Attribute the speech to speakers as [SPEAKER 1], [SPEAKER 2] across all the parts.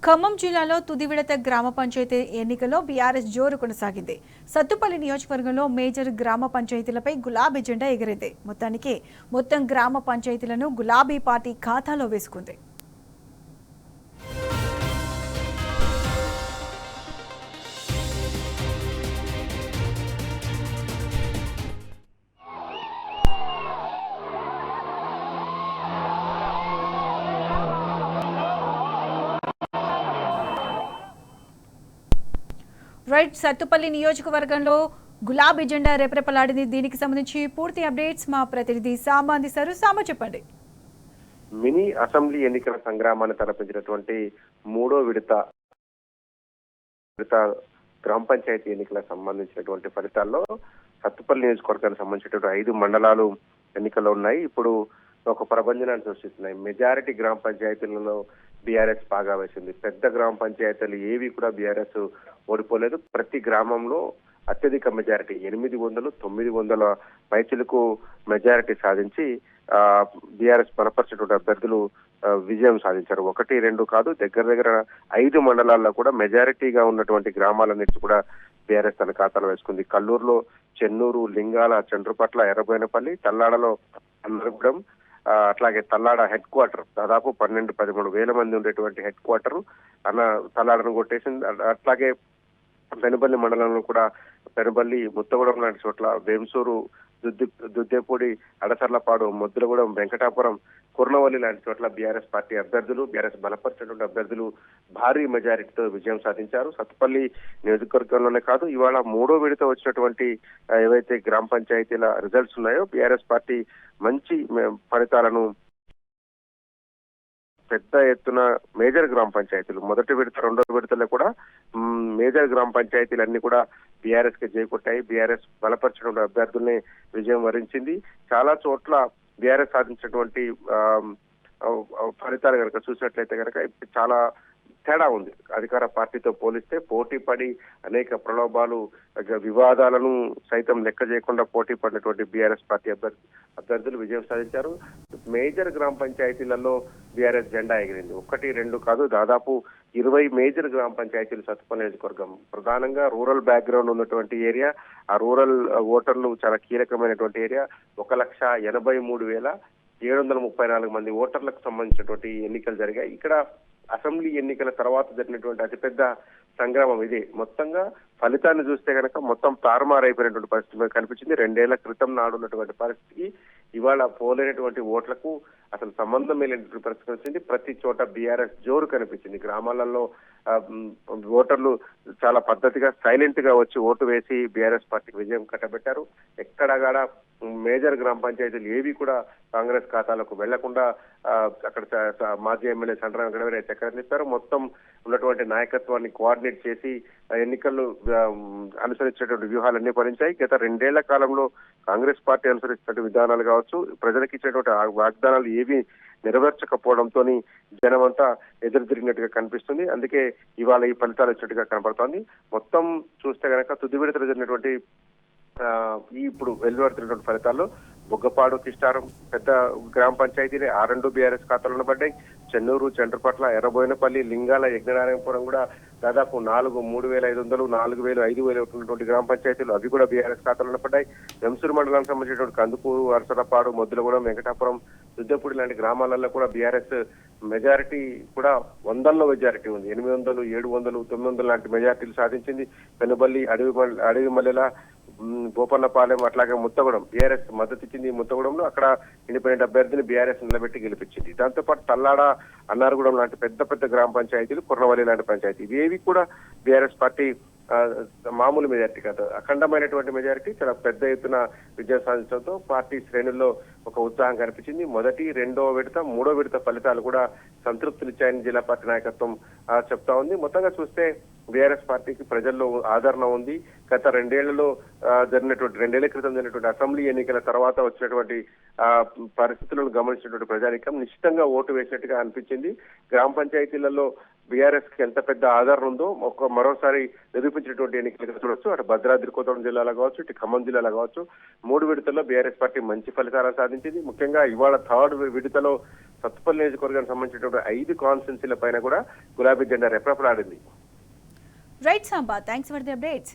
[SPEAKER 1] ఖమ్మం జిల్లాలో తుది విడత గ్రామ పంచాయతీ ఎన్నికల్లో బీఆర్ఎస్ జోరు కొనసాగింది. సత్తుపల్లి నియోజకవర్గంలో మేజర్ గ్రామ పంచాయతీలపై గులాబీ జెండా ఎగిరింది. మొత్తం గ్రామ పంచాయతీలను గులాబీ పార్టీ ఖాతాలో వేసుకుంది. సత్తుపల్లి నియోజకవర్గంలో గులాబీ జెండా రెపరెపలాడింది. దీనికి సంబంధించి పూర్తి అప్డేట్స్ మా ప్రతినిధి సామ అందిస్తారు. సామ, చెప్పండి.
[SPEAKER 2] మినీ అసెంబ్లీ ఎన్నికల సంగ్రామాన్ని తలపించినటువంటి మూడో విడత గ్రామ పంచాయతీ ఎన్నికలకు సంబంధించినటువంటి ఫలితాల్లో సత్తుపల్లి నియోజకవర్గానికి సంబంధించినటువంటి 5 మండలాలు ఎన్నికల్లో ఉన్నాయి. ఇప్పుడు ఒక ప్రభంజనాన్ని సృష్టిస్తున్నాయి. మెజారిటీ గ్రామ పంచాయతీలలో బీఆర్ఎస్ బాగా వేసింది. పెద్ద గ్రామ పంచాయతీలు ఏవి కూడా బీఆర్ఎస్ ఓడిపోలేదు. ప్రతి గ్రామంలో అత్యధిక మెజారిటీ 800-900 పైచిలకు మెజారిటీ సాధించి బీఆర్ఎస్ బలపరిచినటువంటి అభ్యర్థులు విజయం సాధించారు. 1-2 కాదు, దగ్గర 5 మండలాల్లో కూడా మెజారిటీగా ఉన్నటువంటి గ్రామాలన్నిటి కూడా బీఆర్ఎస్ తన ఖాతాలో వేసుకుంది. కల్లూరులో చెన్నూరు, లింగాల, చండ్రుపట్ల, ఎర్రబోయినపల్లి, తల్లాడలో అన్నగూడెం, అట్లాగే తల్లాడ హెడ్ క్వార్టర్ దాదాపు 12-13 వేల మంది ఉండేటువంటి హెడ్ క్వార్టర్ తల్లాడను కొట్టేసింది. అట్లాగే పెనుబల్లి మండలంలో కూడా పెనుబల్లి, ముత్తగూడెం లాంటి చోట్ల, వేంసూరు, దుద్దేపూడి, అడసర్లపాడు, ముద్దులగూడెం, వెంకటాపురం, కుర్నవల్లి లాంటి చోట్ల బీఆర్ఎస్ పార్టీ అభ్యర్థులు, బీఆర్ఎస్ బలపరిచినటువంటి అభ్యర్థులు భారీ మెజారిటీతో విజయం సాధించారు. సత్తుపల్లి నియోజకవర్గంలోనే కాదు, ఇవాళ మూడో విడత వచ్చినటువంటి ఏవైతే గ్రామ పంచాయతీల రిజల్ట్స్ ఉన్నాయో బీఆర్ఎస్ పార్టీ మంచి ఫలితాలను పెద్ద ఎత్తున మేజర్ గ్రామ పంచాయతీలు మొదటి విడత, రెండో విడతలో కూడా మేజర్ గ్రామ పంచాయతీలు అన్ని కూడా బీఆర్ఎస్ కి చేకొట్టాయి. బీఆర్ఎస్ బలపరిచిన అభ్యర్థుల్ని విజయం వరించింది. చాలా చోట్ల బీఆర్ఎస్ సాధించినటువంటి ఫలితాలు కనుక చూసినట్లయితే కనుక చాలా తేడా ఉంది. అధికార పార్టీతో పోలిస్తే పోటీ పడి అనేక ప్రలోభాలు, వివాదాలను సైతం లెక్క చేయకుండా పోటీ పడినటువంటి బీఆర్ఎస్ పార్టీ అభ్యర్థులు విజయం సాధించారు. మేజర్ గ్రామ పంచాయతీలలో బీఆర్ఎస్ జెండా ఎగిరింది. 1-2 కాదు, దాదాపు 20 మేజర్ గ్రామ పంచాయతీలు సత్తుపల్లి నియోజకవర్గం. ప్రధానంగా రూరల్ బ్యాక్గ్రౌండ్ ఉన్నటువంటి ఏరియా, ఆ రూరల్ ఓటర్లు చాలా కీలకమైనటువంటి ఏరియా. 1,83,734 మంది ఓటర్లకు సంబంధించినటువంటి ఎన్నికలు జరిగాయి. ఇక్కడ అసెంబ్లీ ఎన్నికల తర్వాత జరిగినటువంటి అతిపెద్ద సంగ్రామం ఇది. మొత్తంగా ఫలితాన్ని చూస్తే కనుక మొత్తం తారుమారైపోయినటువంటి పరిస్థితి కనిపించింది. 2 ఏళ్ల క్రితం నాడు ఉన్నటువంటి పరిస్థితికి ఇవాళ పోలేనటువంటి ఓట్లకు అసలు సంబంధం లేనటువంటి పరిస్థితి వచ్చింది. ప్రతి చోట బీఆర్ఎస్ జోరు కనిపించింది. గ్రామాలలో ఓటర్లు చాలా పద్ధతిగా సైలెంట్ గా వచ్చి ఓటు వేసి బీఆర్ఎస్ పార్టీకి విజయం కట్టబెట్టారు. ఎక్కడగాడ మేజర్ గ్రామ పంచాయతీలు ఏవి కూడా కాంగ్రెస్ ఖాతాలకు వెళ్లకుండా అక్కడ మాజీ ఎమ్మెల్యే సండ్ర వెంకటవీరయ్య చక్రం తిప్పారు. మొత్తం ఉన్నటువంటి నాయకత్వాన్ని కోఆర్డినేట్ చేసి ఎన్నికల్లో అనుసరించేటువంటి వ్యూహాలన్నీ భరించాయి. గత 2 ఏళ్ల కాలంలో కాంగ్రెస్ పార్టీ అనుసరిస్తున్న విధానాలు కావచ్చు, ప్రజలకు ఇచ్చినటువంటి వాగ్దానాలు ఏవి నెరవేర్చకపోవడంతో జనమంతా ఎదురు తిరిగినట్టుగా కనిపిస్తుంది. అందుకే ఇవాళ ఈ ఫలితాలు వచ్చినట్టుగా కనపడుతోంది. మొత్తం చూస్తే కనుక తుది విడతలు జరిగినటువంటి ఇప్పుడు వెలువడుతున్నటువంటి ఫలితాల్లో బుగ్గపాడు, కిస్టారం పెద్ద గ్రామ పంచాయతీలే 6 బీఆర్ఎస్ ఖాతాలో పడ్డాయి. చెన్నూరు, చండ్రపట్ల, ఎర్రబోయినపల్లి, లింగాల, యజ్ఞనారాయణపురం కూడా దాదాపు 3,500, 4,000, 5,000 ఉన్నటువంటి గ్రామ పంచాయతీలు అవి కూడా బీఆర్ఎస్ ఖాతాలో పడ్డాయి. వెంసూరు మండలానికి సంబంధించినటువంటి కందుకూరు, అరసలపాడు, ముద్దులగూడెం, వెంకటాపురం, దుద్దపూడి లాంటి గ్రామాలలో కూడా బీఆర్ఎస్ మెజారిటీ కూడా 100లో మెజారిటీ ఉంది. 800, 700, 900 లాంటి మెజారిటీలు సాధించింది. పెనుబల్లి, అడవి మల్లెల, బోపన్నపాలెం, అట్లాగే ముత్తగూడెం బీఆర్ఎస్ మద్దతు ఇచ్చింది. ముత్తగూడెంలో అక్కడ ఇండిపెండెంట్ అభ్యర్థిని బీఆర్ఎస్ నిలబెట్టి గెలిపించింది. దాంతో పాటు తల్లాడ, అన్నారగూడెం లాంటి పెద్ద గ్రామ పంచాయతీలు, కుర్నవల్లి లాంటి పంచాయతీ ఇవేవి కూడా బీఆర్ఎస్ పార్టీ మామూలు మెజారిటీ కాదు, అఖండమైనటువంటి మెజారిటీ, చాలా పెద్ద ఎత్తున విజయం సాధించడంతో పార్టీ శ్రేణుల్లో ఒక ఉత్సాహం కనిపించింది. మొదటి, రెండో విడత, మూడో విడత ఫలితాలు కూడా సంతృప్తినిచ్చాయని జిల్లా పార్టీ నాయకత్వం చెప్తా ఉంది. మొత్తంగా చూస్తే బీఆర్ఎస్ పార్టీకి ప్రజల్లో ఆదరణ ఉంది. గత రెండేళ్ల క్రితం జరిగినటువంటి అసెంబ్లీ ఎన్నికల తర్వాత వచ్చినటువంటి పరిస్థితులను గమనించినటువంటి ప్రజానీకం నిశ్చితంగా ఓటు వేసినట్టుగా అనిపించింది. గ్రామ పంచాయతీలలో బీఆర్ఎస్ కి ఎంత పెద్ద ఆదరణ ఉందో మరోసారి నిరూపించినటువంటి ఎన్నికలుగా చూడొచ్చు. అటు భద్రాద్రి కొత్తగూడెం జిల్లాలో కావచ్చు, ఇటు ఖమ్మం జిల్లాలో కావచ్చు, 3 విడతల్లో బీఆర్ఎస్ పార్టీ మంచి ఫలితాలను సాధించింది. ముఖ్యంగా ఇవాళ 3rd విడతలో సత్తుపల్లి నియోజకవర్గానికి సంబంధించినటువంటి 5 కాన్స్టిట్యున్సీల పైన కూడా గులాబీ జెండా రెపరెపలాడింది.
[SPEAKER 1] Right Samba, thanks for the updates.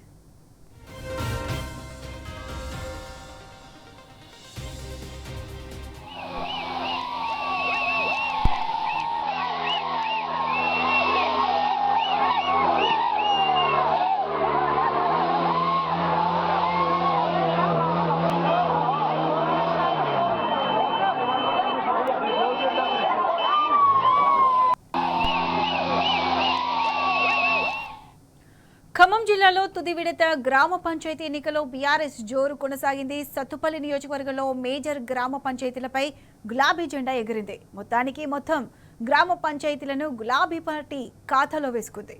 [SPEAKER 1] Khammam జిల్లాలో తుది విడత గ్రామ పంచాయతీ ఎన్నికలో బీఆర్ఎస్ జోరు కొనసాగింది. సత్తుపల్లి నియోజకవర్గంలో మేజర్ గ్రామ పంచాయతీలపై గులాబీ జెండా ఎగిరింది. మొత్తం గ్రామ పంచాయతీలను గులాబీ పార్టీ ఖాతాలో వేసుకుంది.